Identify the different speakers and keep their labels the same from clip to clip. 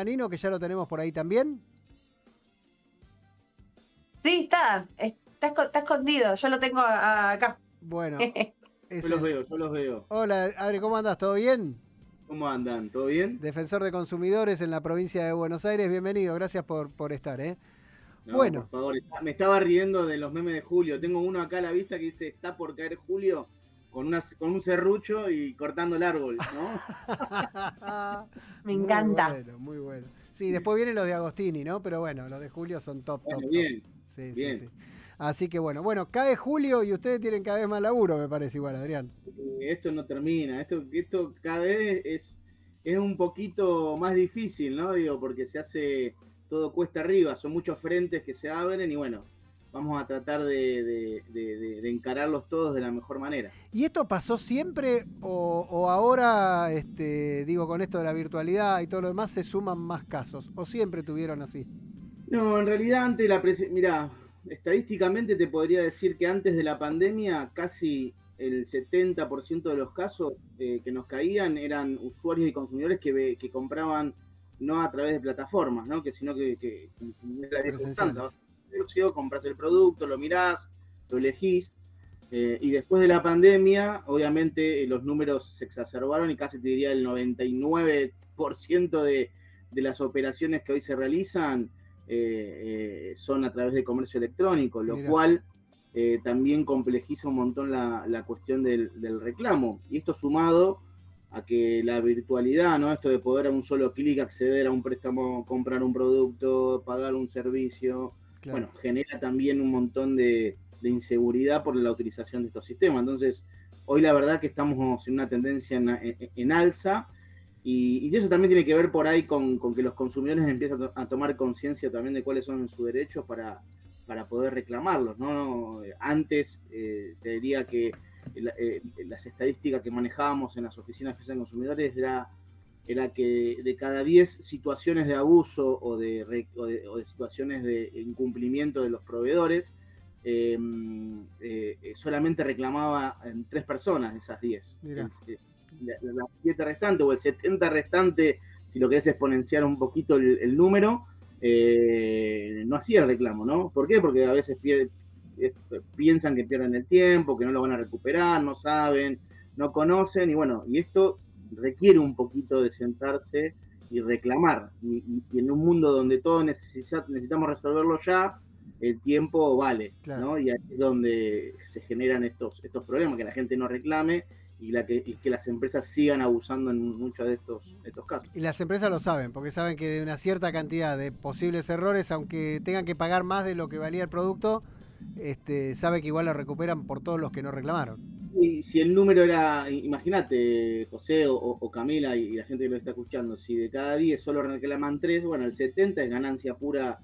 Speaker 1: Nino, que ya lo tenemos por ahí también.
Speaker 2: Sí, está escondido, yo lo tengo acá.
Speaker 1: Bueno,
Speaker 3: Yo los veo.
Speaker 1: Hola, Adri, ¿cómo andás? ¿Todo bien?
Speaker 3: ¿Cómo andan? ¿Todo bien?
Speaker 1: Defensor de consumidores en la provincia de Buenos Aires, bienvenido, gracias por estar, ¿eh?
Speaker 3: No,
Speaker 1: Bueno.
Speaker 3: por favor, me estaba riendo de los memes de Julio. Tengo uno acá a la vista que dice, está por caer Julio, con un serrucho y cortando el árbol, ¿no?
Speaker 2: Me encanta.
Speaker 1: Muy bueno. Sí, después vienen los de Agostini, ¿no? Pero bueno, los de Julio son top.
Speaker 3: Bien,
Speaker 1: Sí,
Speaker 3: bien.
Speaker 1: sí. Así que bueno, cae Julio y ustedes tienen cada vez más laburo, me parece igual, Adrián.
Speaker 3: Esto no termina, esto cada vez es un poquito más difícil, ¿no? Digo, porque se hace todo cuesta arriba, son muchos frentes que se abren y bueno, vamos a tratar de encararlos todos de la mejor manera.
Speaker 1: ¿Y esto pasó siempre o ahora, con esto de la virtualidad y todo lo demás, se suman más casos? ¿O siempre tuvieron así?
Speaker 3: No, en realidad mirá, estadísticamente te podría decir que antes de la pandemia casi el 70% de los casos que nos caían eran usuarios y consumidores que compraban no a través de plataformas, ¿no? Sino que la circunstancia. Compras el producto, lo mirás, lo elegís. Y después de la pandemia, obviamente los números se exacerbaron y casi te diría el 99% de las operaciones que hoy se realizan son a través de comercio electrónico, lo cual también complejiza un montón la cuestión del reclamo. Y esto sumado a que la virtualidad, ¿no? Esto de poder a un solo clic acceder a un préstamo, comprar un producto, pagar un servicio, bueno, genera también un montón de inseguridad por la utilización de estos sistemas. Entonces, hoy la verdad que estamos en una tendencia en alza. Y eso también tiene que ver por ahí con que los consumidores empiezan a tomar conciencia también de cuáles son sus derechos para poder reclamarlos, ¿no? Antes te diría que las estadísticas que manejábamos en las oficinas de defensa de consumidores era que de cada 10 situaciones de abuso o de situaciones de incumplimiento de los proveedores, solamente reclamaba en 3 personas de esas 10. Las 7 restantes o el 70 restante, si lo querés exponenciar un poquito el número, no hacía el reclamo, ¿no? ¿Por qué? Porque a veces piensan que pierden el tiempo, que no lo van a recuperar, no saben, no conocen, y bueno, y esto requiere un poquito de sentarse y reclamar. Y en un mundo donde todos necesitamos resolverlo ya, el tiempo vale, ¿no? Y ahí es donde se generan estos problemas, que la gente no reclame y que las empresas sigan abusando en muchos de estos casos.
Speaker 1: Y las empresas lo saben, porque saben que de una cierta cantidad de posibles errores, aunque tengan que pagar más de lo que valía el producto, sabe que igual lo recuperan por todos los que no reclamaron.
Speaker 3: Y si el número era, imagínate, José o Camila y la gente que lo está escuchando, si de cada 10 solo reclaman 3, bueno, el 70 es ganancia pura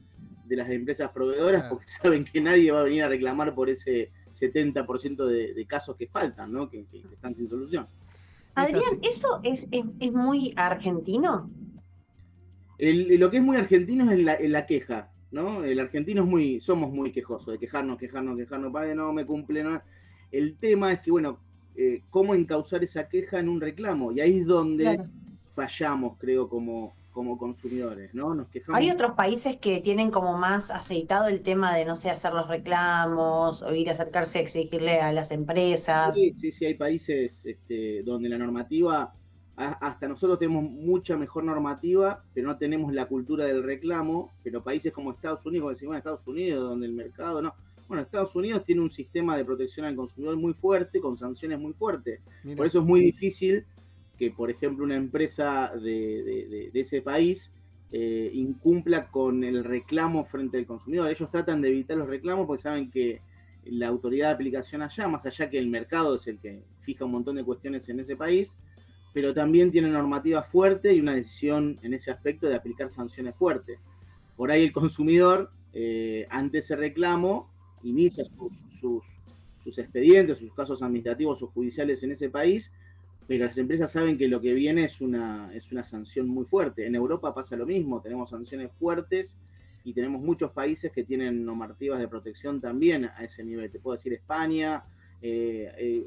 Speaker 3: de las empresas proveedoras, porque saben que nadie va a venir a reclamar por ese 70% de casos que faltan, ¿no? Que están sin solución.
Speaker 2: Adrián, ¿eso es muy argentino?
Speaker 3: Lo que es muy argentino es la queja, ¿no? El argentino somos muy quejosos, de quejarnos, padre, no me cumple, no. El tema es que, bueno, cómo encauzar esa queja en un reclamo, y ahí es donde fallamos, creo, como consumidores, ¿no? Nos quejamos.
Speaker 2: Hay otros países que tienen como más aceitado el tema de, no sé, hacer los reclamos o ir a acercarse a exigirle a las empresas.
Speaker 3: Sí, hay países donde la normativa, hasta nosotros tenemos mucha mejor normativa, pero no tenemos la cultura del reclamo, pero países como Estados Unidos, como decimos, Estados Unidos, donde el mercado no. Bueno, Estados Unidos tiene un sistema de protección al consumidor muy fuerte, con sanciones muy fuertes. Mira. Por eso es muy difícil que, por ejemplo, una empresa de ese país incumpla con el reclamo frente al consumidor. Ellos tratan de evitar los reclamos porque saben que la autoridad de aplicación allá, más allá que el mercado es el que fija un montón de cuestiones en ese país, pero también tiene normativa fuerte y una decisión en ese aspecto de aplicar sanciones fuertes. Por ahí el consumidor, ante ese reclamo, inicia sus expedientes, sus casos administrativos o judiciales en ese país, pero las empresas saben que lo que viene es una sanción muy fuerte. En Europa pasa lo mismo, tenemos sanciones fuertes y tenemos muchos países que tienen normativas de protección también a ese nivel. Te puedo decir España,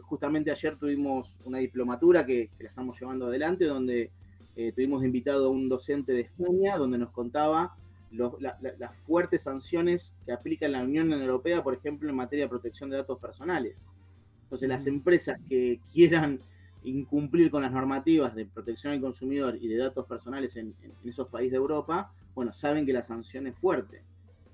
Speaker 3: justamente ayer tuvimos una diplomatura que la estamos llevando adelante, donde tuvimos de invitado a un docente de España donde nos contaba las fuertes sanciones que aplica la Unión Europea, por ejemplo, en materia de protección de datos personales. Entonces, las empresas que quieran incumplir con las normativas de protección al consumidor y de datos personales en esos países de Europa, bueno, saben que la sanción es fuerte.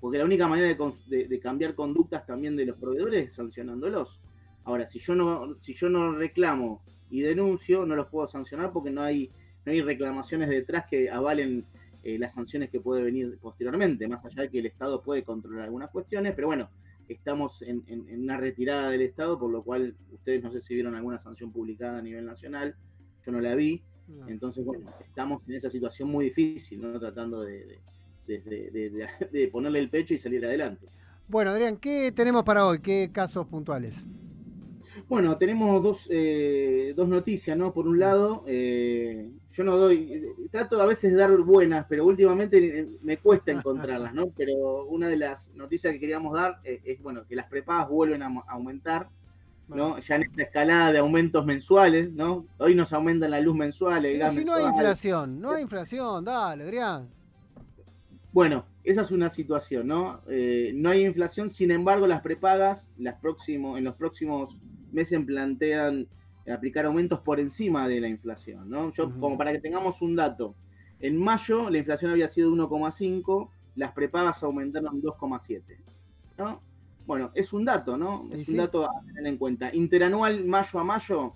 Speaker 3: Porque la única manera de cambiar conductas también de los proveedores es sancionándolos. Ahora, si yo no reclamo y denuncio, no los puedo sancionar porque no hay reclamaciones detrás que avalen las sanciones que puede venir posteriormente, más allá de que el Estado puede controlar algunas cuestiones, pero bueno, estamos en una retirada del Estado, por lo cual ustedes no sé si vieron alguna sanción publicada a nivel nacional, yo no la vi, entonces bueno, estamos en esa situación muy difícil, ¿no? Tratando de ponerle el pecho y salir adelante.
Speaker 1: Bueno, Adrián, ¿qué tenemos para hoy? ¿Qué casos puntuales?
Speaker 3: Bueno, tenemos dos noticias, ¿no? Por un lado, yo no trato a veces de dar buenas, pero últimamente me cuesta encontrarlas, ¿no? Pero una de las noticias que queríamos dar es bueno, que las prepagas vuelven a aumentar, ¿no? Ya en esta escalada de aumentos mensuales, ¿no? Hoy nos aumentan la luz mensual, el gas
Speaker 1: si
Speaker 3: mensual.
Speaker 1: no hay inflación, dale, Adrián.
Speaker 3: Bueno, esa es una situación, ¿no? No hay inflación, sin embargo, las prepagas en los próximos meses plantean aplicar aumentos por encima de la inflación, ¿no? Como para que tengamos un dato, en mayo la inflación había sido 1,5, las prepagas aumentaron 2,7, ¿no? Bueno, es un dato, ¿no? Es un dato a tener en cuenta. Interanual, mayo a mayo,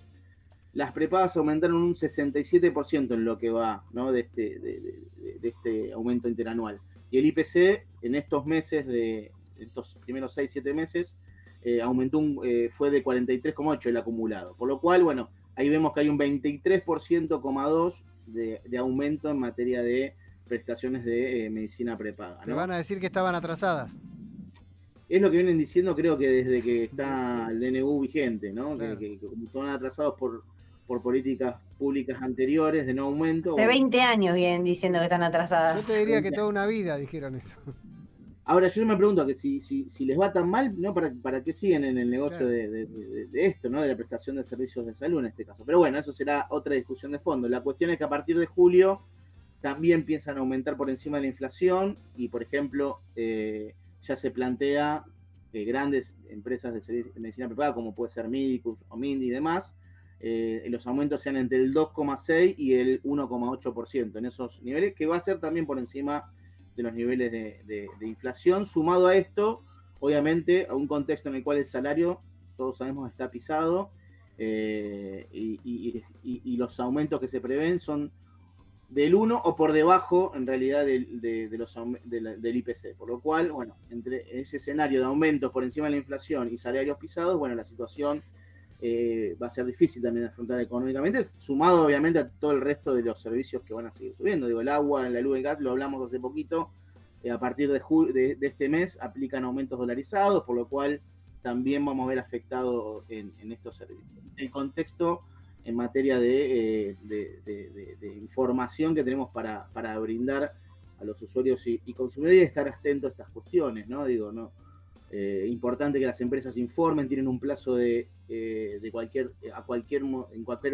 Speaker 3: las prepagas aumentaron un 67% en lo que va, ¿no? de este aumento interanual. Y el IPC en estos meses, estos primeros 6-7 meses, aumentó fue de 43,8 el acumulado. Por lo cual, bueno, ahí vemos que hay un 23,2% de aumento en materia de prestaciones de medicina prepaga, ¿no?
Speaker 1: Te van a decir que estaban atrasadas.
Speaker 3: Es lo que vienen diciendo, creo que desde que está el DNU vigente, ¿no? Claro. Que están atrasados por políticas públicas anteriores de no aumento.
Speaker 2: Hace 20 años vienen diciendo que están atrasadas.
Speaker 1: Yo te diría que toda una vida dijeron eso.
Speaker 3: Ahora yo me pregunto que si les va tan mal, ¿no? ¿Para qué siguen en el negocio de esto, ¿no? De la prestación de servicios de salud en este caso? Pero bueno, eso será otra discusión de fondo. La cuestión es que a partir de julio también empiezan a aumentar por encima de la inflación y, por ejemplo, ya se plantea que grandes empresas de medicina prepaga, como puede ser Medicus o Mindy y demás, los aumentos sean entre el 2,6 y el 1,8% en esos niveles, que va a ser también por encima de los niveles de inflación. Sumado a esto, obviamente, a un contexto en el cual el salario, todos sabemos, está pisado y los aumentos que se prevén son del 1 o por debajo, en realidad, del IPC. Por lo cual, bueno, entre ese escenario de aumentos por encima de la inflación y salarios pisados, bueno, la situación va a ser difícil también de afrontar económicamente, sumado obviamente a todo el resto de los servicios que van a seguir subiendo. Digo, el agua, la luz, el gas, lo hablamos hace poquito, a partir de este mes aplican aumentos dolarizados, por lo cual también vamos a ver afectado en estos servicios. El contexto en materia de información que tenemos para brindar a los usuarios y consumidores y estar atentos a estas cuestiones, ¿no? Digo, no. Importante que las empresas informen, tienen un plazo en cualquier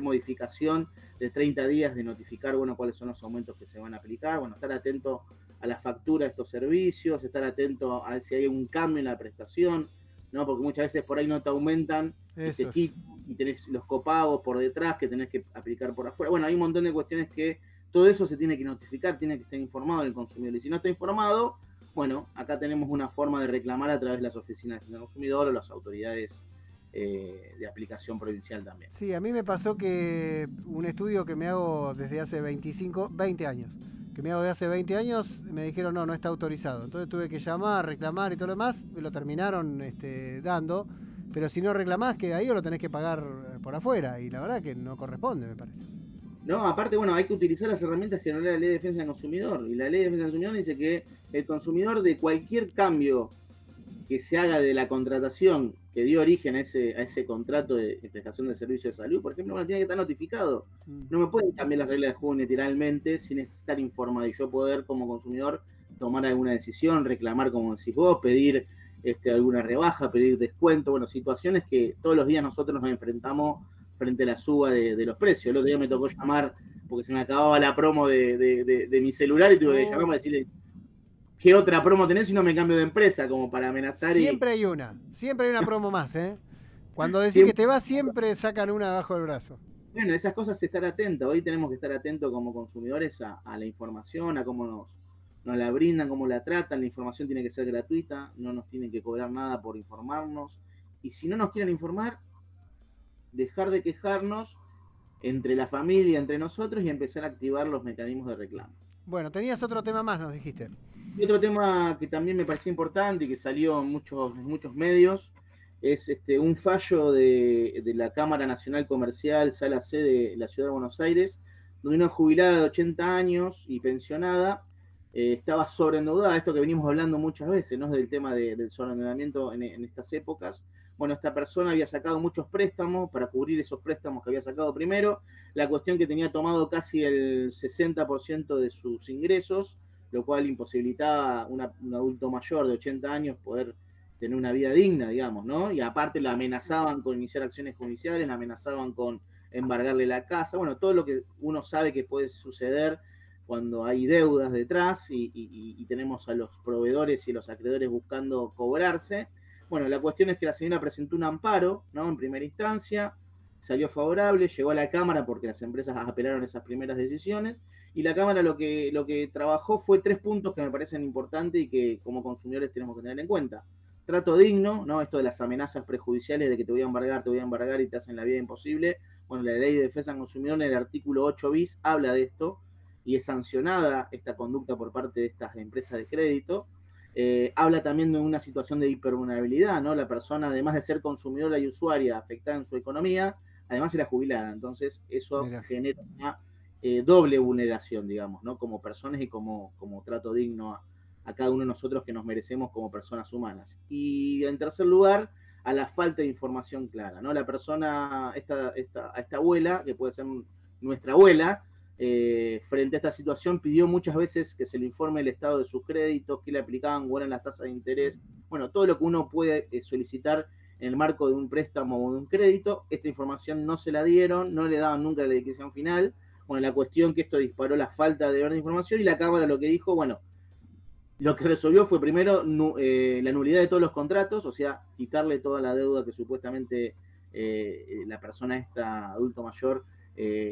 Speaker 3: modificación de 30 días de notificar, bueno, cuáles son los aumentos que se van a aplicar, bueno, estar atento a la factura de estos servicios, estar atento a si hay un cambio en la prestación, ¿no? Porque muchas veces por ahí no te aumentan y tenés los copagos por detrás que tenés que aplicar por afuera. Bueno, hay un montón de cuestiones que todo eso se tiene que notificar, tiene que estar informado el consumidor. Y si no está informado, bueno, acá tenemos una forma de reclamar a través de las oficinas del consumidor o las autoridades de aplicación provincial también.
Speaker 1: Sí, a mí me pasó que un estudio que me hago desde hace 20 años, me dijeron no está autorizado. Entonces tuve que llamar, reclamar y todo lo demás, y lo terminaron dando. Pero si no reclamás, queda ahí o lo tenés que pagar por afuera. Y la verdad que no corresponde, me parece.
Speaker 3: No, aparte, bueno, hay que utilizar las herramientas que nos da la Ley de Defensa del Consumidor. Y la Ley de Defensa del Consumidor dice que el consumidor de cualquier cambio que se haga de la contratación que dio origen a ese contrato de prestación de servicios de salud, por ejemplo, bueno, tiene que estar notificado. No me pueden cambiar las reglas de juego unilateralmente sin estar informado y yo poder, como consumidor, tomar alguna decisión, reclamar, como decís vos, pedir alguna rebaja, pedir descuento, bueno, situaciones que todos los días nosotros nos enfrentamos frente a la suba de los precios. El otro día me tocó llamar porque se me acababa la promo de mi celular y tuve que llamarme a decirle, ¿qué otra promo tenés si no me cambio de empresa? Como para amenazar.
Speaker 1: Siempre hay una promo más, ¿eh? Cuando decís que
Speaker 3: Siempre,
Speaker 1: te vas, siempre sacan una abajo del brazo.
Speaker 3: bueno, esas cosas estar atentos. Hoy tenemos que estar atentos como consumidores a la información, a cómo nos la brindan, cómo la tratan. La información tiene que ser gratuita, no nos tienen que cobrar nada por informarnos. Y si no nos quieren informar, dejar de quejarnos entre la familia, entre nosotros y empezar a activar los mecanismos de reclamo.
Speaker 1: Bueno, tenías otro tema más, nos dijiste.
Speaker 3: Y otro tema que también me parecía importante y que salió en muchos medios es un fallo de la Cámara Nacional Comercial, Sala C de la Ciudad de Buenos Aires, donde una jubilada de 80 años y pensionada estaba sobreendeudada, esto que venimos hablando muchas veces, ¿no? Del tema del sobreendeudamiento en estas épocas. Bueno, esta persona había sacado muchos préstamos para cubrir esos préstamos que había sacado primero, la cuestión que tenía tomado casi el 60% de sus ingresos, lo cual imposibilitaba a un adulto mayor de 80 años poder tener una vida digna, digamos, ¿no? Y aparte la amenazaban con iniciar acciones judiciales, la amenazaban con embargarle la casa, bueno, todo lo que uno sabe que puede suceder cuando hay deudas detrás y tenemos a los proveedores y los acreedores buscando cobrarse. Bueno, la cuestión es que la señora presentó un amparo, ¿no? En primera instancia, salió favorable, llegó a la Cámara porque las empresas apelaron esas primeras decisiones, y la Cámara lo que trabajó fue 3 puntos que me parecen importantes y que como consumidores tenemos que tener en cuenta. Trato digno, ¿no? Esto de las amenazas prejudiciales de que te voy a embargar y te hacen la vida imposible. Bueno, la Ley de Defensa del Consumidor en el artículo 8 bis habla de esto y es sancionada esta conducta por parte de estas empresas de crédito. Habla también de una situación de hipervulnerabilidad, ¿no? La persona, además de ser consumidora y usuaria afectada en su economía, además era jubilada. Entonces, eso genera una doble vulneración, digamos, ¿no? Como personas y como trato digno a cada uno de nosotros que nos merecemos como personas humanas. Y en tercer lugar, a la falta de información clara, ¿no? La persona, esta abuela, que puede ser nuestra abuela, frente a esta situación pidió muchas veces que se le informe el estado de sus créditos, qué le aplicaban, cuáles eran las tasas de interés, bueno, todo lo que uno puede solicitar en el marco de un préstamo o de un crédito. Esta información no se la dieron, no le daban nunca la decisión final. Bueno, la cuestión que esto disparó la falta de información, y la Cámara lo que dijo, bueno, lo que resolvió fue primero la nulidad de todos los contratos, o sea, quitarle toda la deuda que supuestamente la persona esta adulto mayor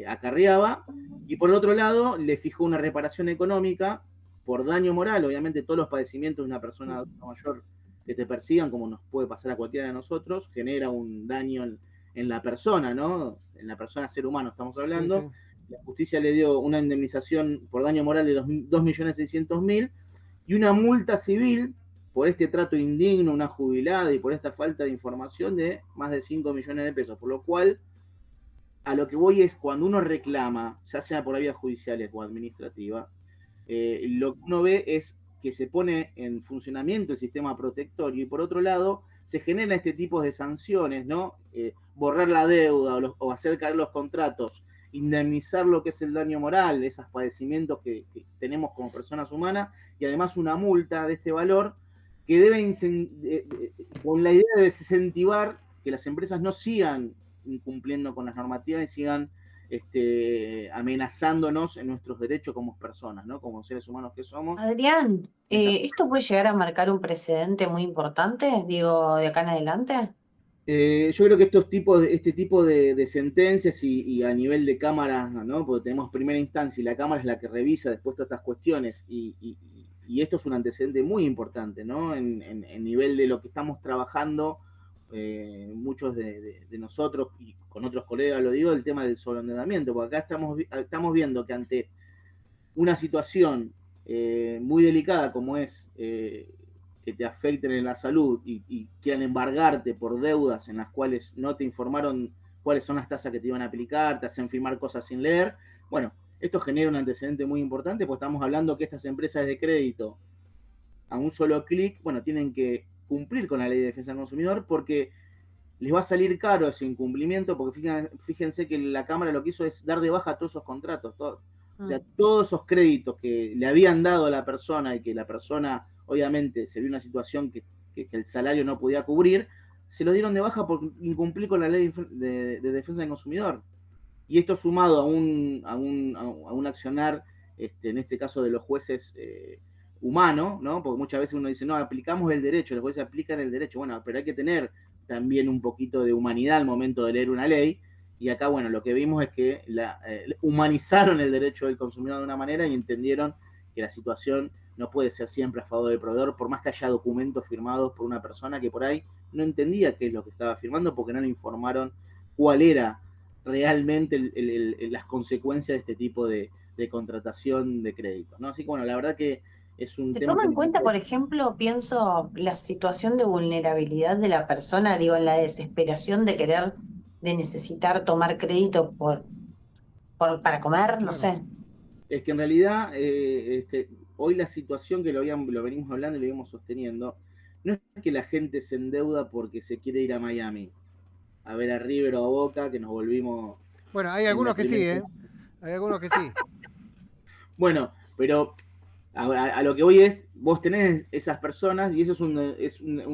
Speaker 3: acarreaba, y por otro lado le fijó una reparación económica por daño moral. Obviamente todos los padecimientos de una persona adulta mayor que te persigan, como nos puede pasar a cualquiera de nosotros, genera un daño en la persona, ¿no? En la persona ser humano estamos hablando. Sí, sí. La justicia le dio una indemnización por daño moral de 2.600.000 y una multa civil por este trato indigno, una jubilada, y por esta falta de información de más de 5 millones de pesos, por lo cual a lo que voy es, cuando uno reclama, ya sea por la vía judicial o administrativa, lo que uno ve es que se pone en funcionamiento el sistema protectorio, y por otro lado se generan este tipo de sanciones, ¿no? Borrar la deuda o hacer caer los contratos, indemnizar lo que es el daño moral, esos padecimientos que tenemos como personas humanas, y además una multa de este valor que debe con la idea de desincentivar que las empresas no sigan incumpliendo con las normativas y sigan amenazándonos en nuestros derechos como personas, ¿no? Como seres humanos que somos.
Speaker 2: Adrián, ¿esto puede llegar a marcar un precedente muy importante, digo, de acá en adelante?
Speaker 3: Yo creo que este tipo de sentencias y a nivel de cámara, ¿no? Porque tenemos primera instancia y la Cámara es la que revisa después todas estas cuestiones, y esto es un antecedente muy importante, ¿no? En nivel de lo que estamos trabajando, muchos de nosotros y con otros colegas, lo digo, el tema del sobreendeudamiento, porque acá estamos viendo que ante una situación muy delicada como es que te afecten en la salud y quieran embargarte por deudas en las cuales no te informaron cuáles son las tasas que te iban a aplicar, te hacen firmar cosas sin leer. Bueno, esto genera un antecedente muy importante, porque estamos hablando que estas empresas de crédito, a un solo clic, bueno, tienen que cumplir con la Ley de Defensa del Consumidor, porque les va a salir caro ese incumplimiento, porque fíjense que la Cámara lo que hizo es dar de baja todos esos contratos, o sea, todos esos créditos que le habían dado a la persona y que la persona obviamente se vio en una situación que el salario no podía cubrir, se lo dieron de baja por incumplir con la Ley de Defensa del Consumidor. Y esto sumado a un accionar, en este caso de los jueces humano, ¿no? Porque muchas veces uno dice, no, aplicamos el derecho, los jueces aplican el derecho. Bueno, pero hay que tener también un poquito de humanidad al momento de leer una ley. Y acá, bueno, lo que vimos es que humanizaron el derecho del consumidor de una manera y entendieron que la situación no puede ser siempre a favor del proveedor, por más que haya documentos firmados por una persona que por ahí no entendía qué es lo que estaba firmando porque no le informaron cuál era realmente las consecuencias de este tipo de contratación de crédito, ¿no? Así que bueno, la verdad que es un
Speaker 2: ¿Se
Speaker 3: tema
Speaker 2: toma
Speaker 3: que
Speaker 2: en cuenta,
Speaker 3: necesita.
Speaker 2: por ejemplo, pienso, la situación de vulnerabilidad de la persona, digo, en la desesperación de querer, de necesitar tomar crédito para comer, no
Speaker 1: Claro.
Speaker 2: sé?
Speaker 3: Es que en realidad hoy la situación que lo venimos hablando y lo venimos sosteniendo, no es que la gente se endeuda porque se quiere ir a Miami, a ver a River o a Boca, que nos volvimos
Speaker 1: Bueno, hay
Speaker 3: en la
Speaker 1: algunos que sí,
Speaker 3: primera.
Speaker 1: ¿eh? Hay algunos que sí.
Speaker 3: Bueno, pero a lo que voy es, vos tenés esas personas y eso es un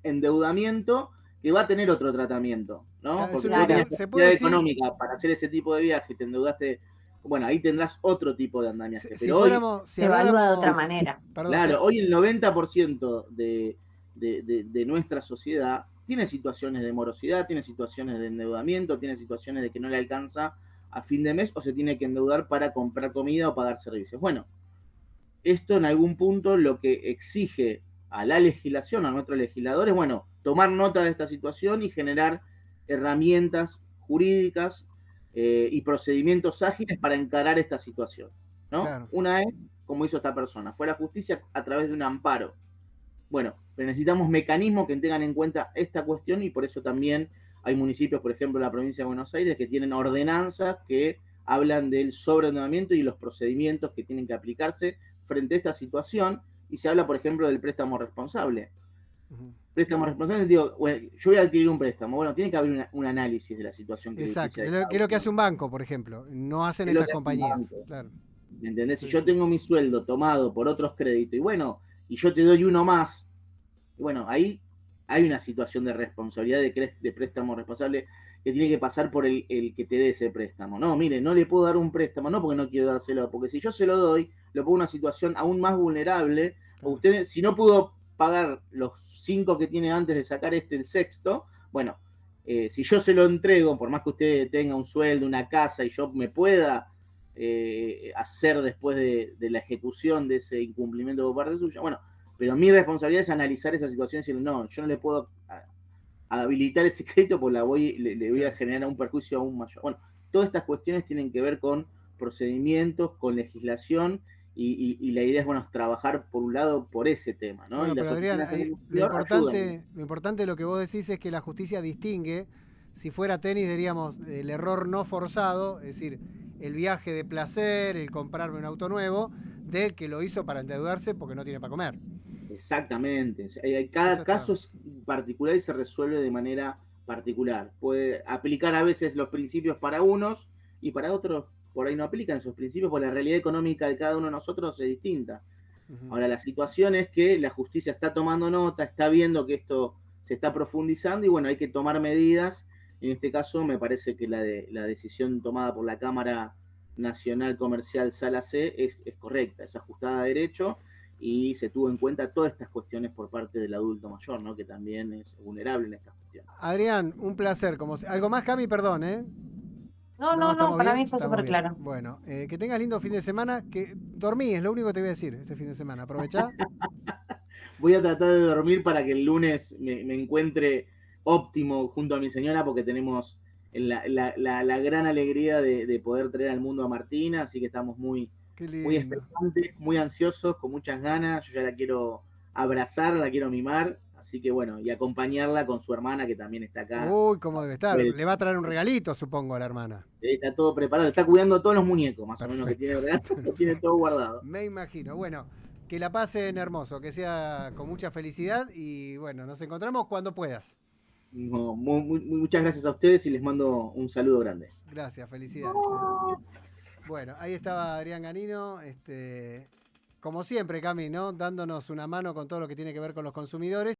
Speaker 3: endeudamiento que va a tener otro tratamiento, ¿no?
Speaker 1: Es
Speaker 3: Porque
Speaker 1: un
Speaker 3: si vos
Speaker 2: Claro.
Speaker 3: tenés
Speaker 1: se puede
Speaker 3: capacidad
Speaker 1: decir,
Speaker 3: económica para hacer ese tipo de viaje, te endeudaste, bueno, ahí tendrás otro tipo de andamiaje.
Speaker 1: si
Speaker 3: Pero hoy,
Speaker 1: fuéramos, si
Speaker 2: Se evalúa de otra
Speaker 1: habláramos,
Speaker 2: manera.
Speaker 1: perdón,
Speaker 3: claro, hoy el 90% de nuestra sociedad tiene situaciones de morosidad, tiene situaciones de endeudamiento, tiene situaciones de que no le alcanza a fin de mes o se tiene que endeudar para comprar comida o pagar servicios. Bueno, esto en algún punto lo que exige a la legislación, a nuestros legisladores, bueno, tomar nota de esta situación y generar herramientas jurídicas y procedimientos ágiles para encarar esta situación, ¿no?
Speaker 1: claro.
Speaker 3: Una es, como hizo esta persona, fue a la justicia a través de un amparo. Bueno, pero necesitamos mecanismos que tengan en cuenta esta cuestión y por eso también hay municipios, por ejemplo, en la provincia de Buenos Aires, que tienen ordenanzas que hablan del sobreendeudamiento y los procedimientos que tienen que aplicarse frente a esta situación. Y se habla, por ejemplo, del préstamo responsable.
Speaker 1: Ujú.
Speaker 3: Préstamo responsable, digo, bueno, yo voy a adquirir un préstamo. Bueno, tiene que haber un análisis de la situación
Speaker 1: Exacto.
Speaker 3: crediticia de
Speaker 1: ¿Qué
Speaker 3: cada
Speaker 1: es lo que
Speaker 3: uno.
Speaker 1: hace un banco, por ejemplo? No hacen
Speaker 3: Es lo
Speaker 1: estas
Speaker 3: que hace un
Speaker 1: compañías.
Speaker 3: banco.
Speaker 1: Claro.
Speaker 3: ¿Me entendés? Si
Speaker 1: Sí,
Speaker 3: yo
Speaker 1: sí.
Speaker 3: tengo mi sueldo tomado por otros créditos y bueno, y yo te doy uno más, bueno, ahí hay una situación de responsabilidad de préstamo responsable que tiene que pasar por el que te dé ese préstamo. No, mire, no le puedo dar un préstamo, no porque no quiero dárselo, porque si yo se lo doy, lo pongo en una situación aún más vulnerable. O
Speaker 1: Claro.
Speaker 3: usted, si no pudo pagar los 5 que tiene antes de sacar el sexto, bueno, si yo se lo entrego, por más que usted tenga un sueldo, una casa y yo me pueda hacer después de la ejecución de ese incumplimiento por parte suya, bueno, pero mi responsabilidad es analizar esa situación y decir, no, yo no le puedo habilitar ese crédito porque le voy a
Speaker 1: Claro.
Speaker 3: generar un perjuicio aún mayor. Bueno, todas estas cuestiones tienen que ver con procedimientos, con legislación y la idea es, bueno, trabajar por un lado por ese tema, ¿no? Y
Speaker 1: Bueno,
Speaker 3: las
Speaker 1: pero Adrián,
Speaker 3: oficinas del consumidor ayudan.
Speaker 1: lo importante de lo que vos decís es que la justicia distingue, si fuera tenis diríamos el error no forzado, es decir, el viaje de placer, el comprarme un auto nuevo, del que lo hizo para endeudarse porque no tiene para comer.
Speaker 3: Exactamente.
Speaker 1: Eso
Speaker 3: Cada
Speaker 1: está.
Speaker 3: caso es particular y se resuelve de manera particular. Puede aplicar a veces los principios para unos y para otros por ahí no aplican esos principios porque la realidad económica de cada uno de nosotros es distinta.
Speaker 1: Ujú.
Speaker 3: Ahora, la situación es que la justicia está tomando nota, está viendo que esto se está profundizando y bueno, hay que tomar medidas. En este caso, me parece que la decisión tomada por la Cámara Nacional Comercial Sala C es correcta, es ajustada a derecho y se tuvo en cuenta todas estas cuestiones por parte del adulto mayor, ¿no? Que también es vulnerable en estas cuestiones.
Speaker 1: Adrián, un placer. Algo más, Cami, perdón, ¿eh?
Speaker 2: No,
Speaker 1: No,
Speaker 2: no, no,
Speaker 1: ¿estamos
Speaker 2: para
Speaker 1: bien?
Speaker 2: mí fue
Speaker 1: Estamos
Speaker 2: súper
Speaker 1: bien.
Speaker 2: claro.
Speaker 1: Bueno, que tengas lindo fin de semana. Que dormí, es lo único que te voy a decir este fin de semana. Aprovechá.
Speaker 3: Voy a tratar de dormir para que el lunes me encuentre óptimo junto a mi señora porque tenemos la gran alegría de poder traer al mundo a Martina, así que estamos
Speaker 1: Qué
Speaker 3: muy
Speaker 1: lindo.
Speaker 3: expectantes, muy ansiosos, con muchas ganas. Yo ya la quiero abrazar, la quiero mimar, así que bueno, y acompañarla con su hermana que también está acá.
Speaker 1: Uy, cómo debe estar. Le va a traer un regalito, supongo, a la hermana.
Speaker 3: Está todo preparado, está cuidando todos los muñecos, más o menos, que
Speaker 1: Perfecto.
Speaker 3: tiene, ¿verdad? Lo tiene todo guardado.
Speaker 1: Me imagino. Bueno, que la pasen hermoso, que sea con mucha felicidad y bueno, nos encontramos cuando puedas.
Speaker 3: No, muchas gracias a ustedes y les mando un saludo grande.
Speaker 1: Gracias, felicidades. Bueno, ahí estaba Adrián Ganino, como siempre, Cami, ¿no? Dándonos una mano con todo lo que tiene que ver con los consumidores.